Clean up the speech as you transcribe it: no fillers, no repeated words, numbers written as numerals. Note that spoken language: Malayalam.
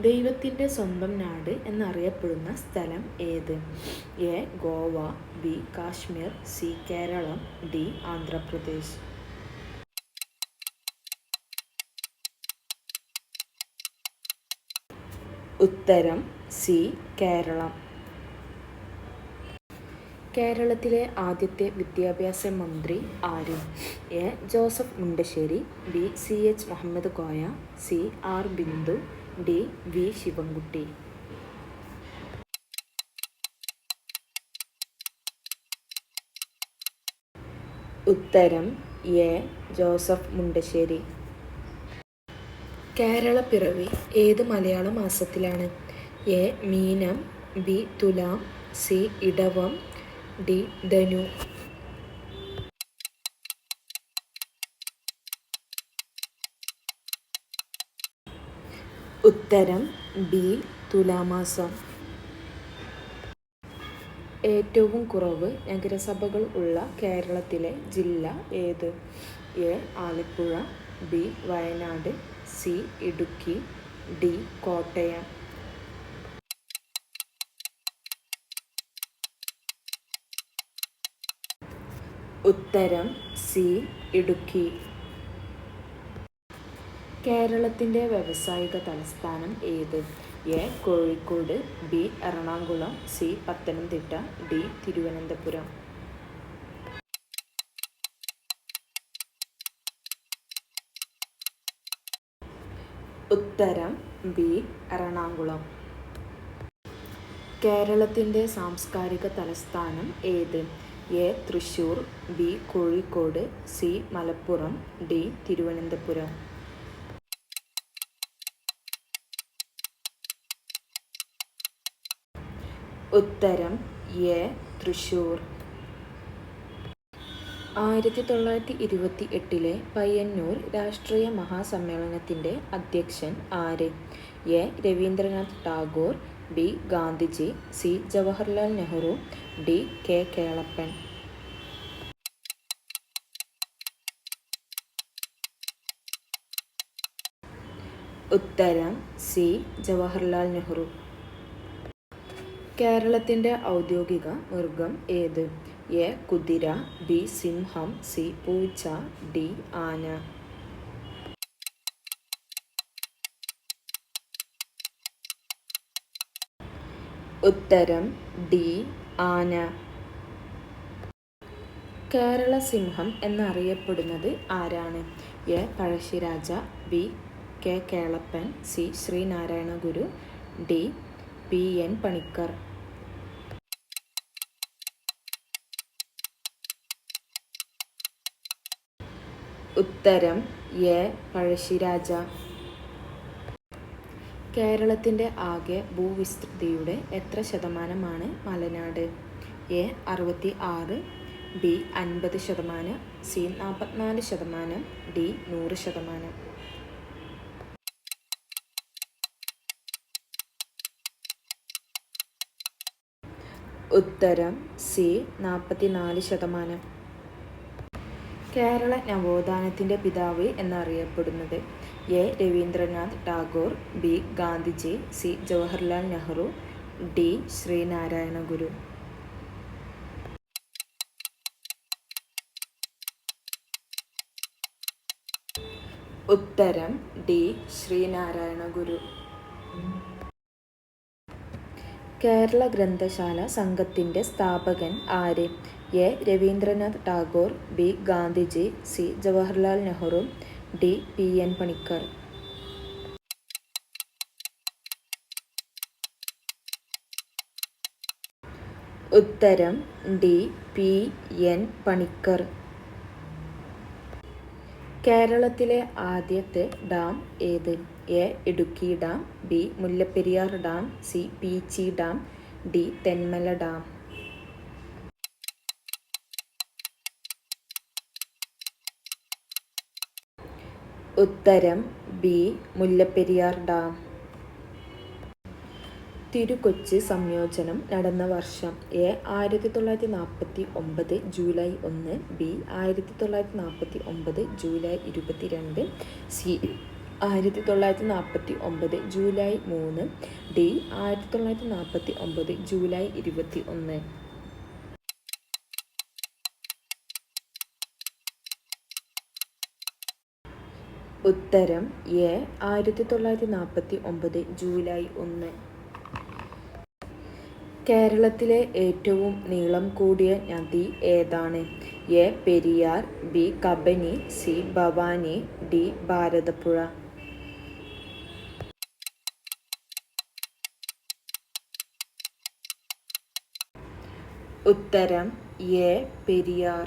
ദൈവത്തിൻ്റെ സ്വന്തം നാട് എന്നറിയപ്പെടുന്ന സ്ഥലം ഏത്? A. Goa, B. Kashmir, C. Keralam, D. Andhra Pradesh. ഉത്തരം സി. കേരളം. കേരളത്തിലെ ആദ്യത്തെ വിദ്യാഭ്യാസ മന്ത്രി ആര്? A. Joseph Mundassery, B. C. H. Muhammad Koya, C. R. Bindu, D. V. Sivankutty. ഉത്തരം എ. ജോസഫ് മുണ്ടശ്ശേരി. കേരളപ്പിറവി ഏത് മലയാള മാസത്തിലാണ്? A. Meenam, B. Thulam, C. ഇടവം, ഡി. ധനു. ഉത്തരം ബി. തുലാമാസം. ഏറ്റവും കുറവ് നഗരസഭകൾ ഉള്ള കേരളത്തിലെ ജില്ല ഏത്? A. Alappuzha, B. Wayanad, C. Idukki, D. Kottayam. ഉത്തരം സി. ഇടുക്കി. കേരളത്തിൻ്റെ വ്യാവസായിക തലസ്ഥാനം ഏത്? A. Kozhikode, B. Ernakulam, C. Pathanamthitta, D. Thiruvananthapuram. ഉത്തരം ബി. എറണാകുളം. കേരളത്തിൻ്റെ സാംസ്കാരിക തലസ്ഥാനം ഏത്? A. Thrissur, B. Kozhikode, C. Malappuram, D. Thiruvananthapuram. ഉത്തരം എ. തൃശ്ശൂർ. 1928 പയ്യന്നൂർ രാഷ്ട്രീയ മഹാസമ്മേളനത്തിൻ്റെ അധ്യക്ഷൻ ആര്? A. Rabindranath Tagore, B. Gandhiji, C. Jawaharlal Nehru, D. K. Kelappan. ഉത്തരം സി. ജവഹർലാൽ നെഹ്റു. കേരളത്തിൻ്റെ ഔദ്യോഗിക മൃഗം ഏത്? എ. കുതിര, ബി. സിംഹം, സി. പൂച്ച, ഡി. ആന. ഉത്തരം ഡി. ആന. കേരള സിംഹം എന്നറിയപ്പെടുന്നത് ആരാണ്? A. Pazhassi Raja, B. K. Kelappan, C. Sree Narayana Guru, D. P. N. Panicker. ഉത്തരം എ. പഴശ്ശിരാജ. കേരളത്തിൻ്റെ ആകെ ഭൂവിസ്തൃതിയുടെ എത്ര ശതമാനമാണ് മലനാട്? എ. 66, ബി. 50%, സി. 44%, ഡി. 100%. ഉത്തരം സി. 44%. കേരള നവോത്ഥാനത്തിൻ്റെ പിതാവ് എന്നറിയപ്പെടുന്നത്? A. Rabindranath Tagore, B. Gandhiji, C. Jawaharlal Nehru, D. Sree Narayana Guru. ഉത്തരം ഡി. ശ്രീനാരായണ ഗുരു. കേരള ഗ്രന്ഥശാല സംഘത്തിൻ്റെ സ്ഥാപകൻ ആര്? A. Rabindranath Tagore, B. Gandhiji, C. Jawaharlal Nehru, D. P. N. Panicker. ഉത്തരം ഡി. പി. എൻ. പണിക്കർ. കേരളത്തിലെ ആദ്യത്തെ ഡാം ഏത്? A. Idukki dam, B. Mullaperiyar dam, C. Peechi dam, D. Thenmala dam. ഉത്തരം ബി. മുല്ലപ്പെരിയാർ ഡാം. തിരു-കൊച്ചി സംയോജനം നടന്ന വർഷം? A. 1949 July 1, B. 1949 July 22, C. 1949 July 3. D 1949 July 21. ഉത്തരം എ 1949 ജൂലൈ 1. കേരളത്തിലെ ഏറ്റവും നീളം കൂടിയ നദി ഏതാണ്? A Periyar, B Kabini, C Bhavani, D Bharathappuzha. ഉത്തരം എ പെരിയാർ.